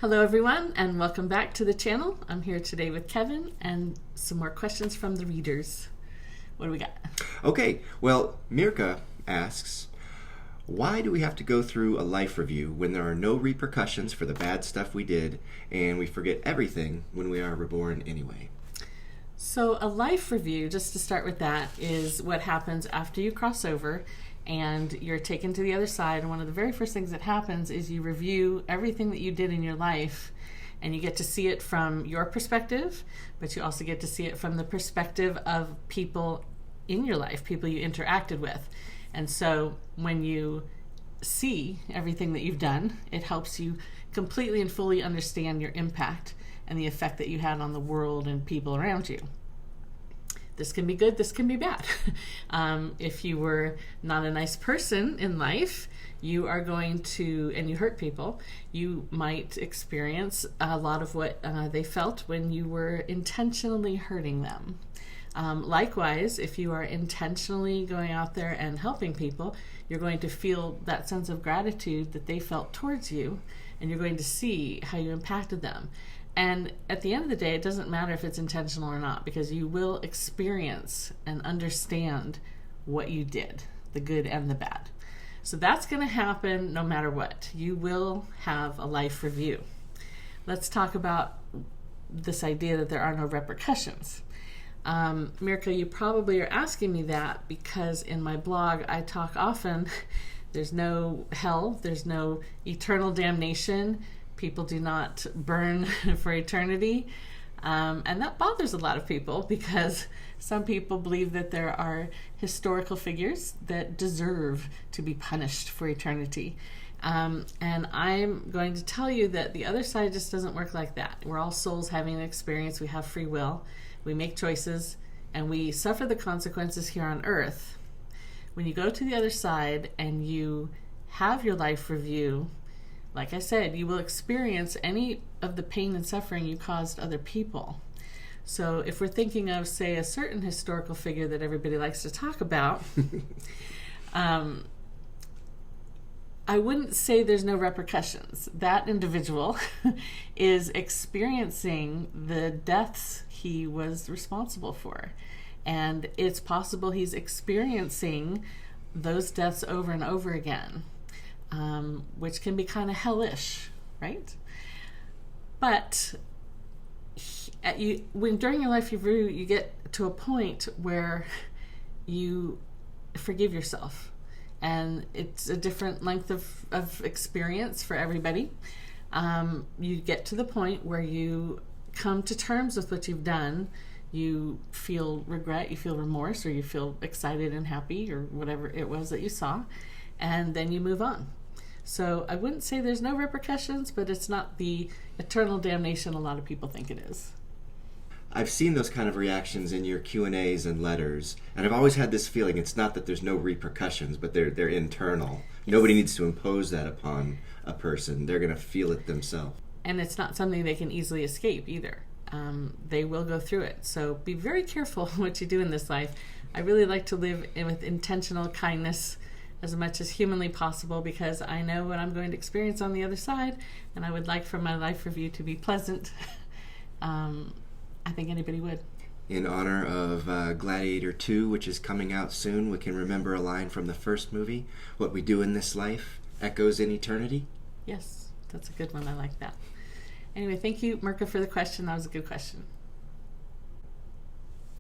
Hello everyone, and welcome back to the channel. I'm here today with Kevin and some more questions from the readers. What do we got? Okay, well, Mirka asks, why do we have to go through a life review when there are no repercussions for the bad stuff we did and we forget everything when we are reborn anyway? So a life review, just to start with that, is what happens after you cross over and you're taken to the other side. And one of the very first things that happens is you review everything that you did in your life, and you get to see it from your perspective, but you also get to see it from the perspective of people in your life, people you interacted with. And so when you see everything that you've done, it helps you completely and fully understand your impact and the effect that you had on the world and people around you. This can be good, this can be bad. If you were not a nice person in life, you are going to, and you hurt people, you might experience a lot of what they felt when you were intentionally hurting them. Likewise, if you are intentionally going out there and helping people, you're going to feel that sense of gratitude that they felt towards you, and you're going to see how you impacted them. And at the end of the day, it doesn't matter if it's intentional or not, because you will experience and understand what you did, the good and the bad. So that's going to happen no matter what. You will have a life review. Let's talk about this idea that there are no repercussions. Mirka, you probably are asking me that because in my blog I talk often, there's no hell, there's no eternal damnation. People do not burn for eternity. And that bothers a lot of people because some people believe that there are historical figures that deserve to be punished for eternity. And I'm going to tell you that the other side just doesn't work like that. We're all souls having an experience. We have free will. We make choices, and we suffer the consequences here on earth. When you go to the other side and you have your life review, like I said, you will experience any of the pain and suffering you caused other people. So if we're thinking of, say, a certain historical figure that everybody likes to talk about, I wouldn't say there's no repercussions. That individual is experiencing the deaths he was responsible for. And it's possible he's experiencing those deaths over and over again. Which can be kind of hellish, right? But when during your life review, you get to a point where you forgive yourself, and it's a different length of experience for everybody. You get to the point where you come to terms with what you've done. You feel regret, you feel remorse, or you feel excited and happy, or whatever it was that you saw, and then you move on. So I wouldn't say there's no repercussions, but it's not the eternal damnation a lot of people think it is. I've seen those kind of reactions in your Q&As and letters, and I've always had this feeling it's not that there's no repercussions, but they're internal. Yes. Nobody needs to impose that upon a person. They're going to feel it themselves. And it's not something they can easily escape either. They will go through it. So be very careful what you do in this life. I really like to live with intentional kindness as much as humanly possible, because I know what I'm going to experience on the other side, and I would like for my life review to be pleasant. I think anybody would. In honor of Gladiator 2, which is coming out soon, we can remember a line from the first movie, "What we do in this life echoes in eternity." Yes, that's a good one. I like that. Anyway, thank you, Mirka, for the question. That was a good question.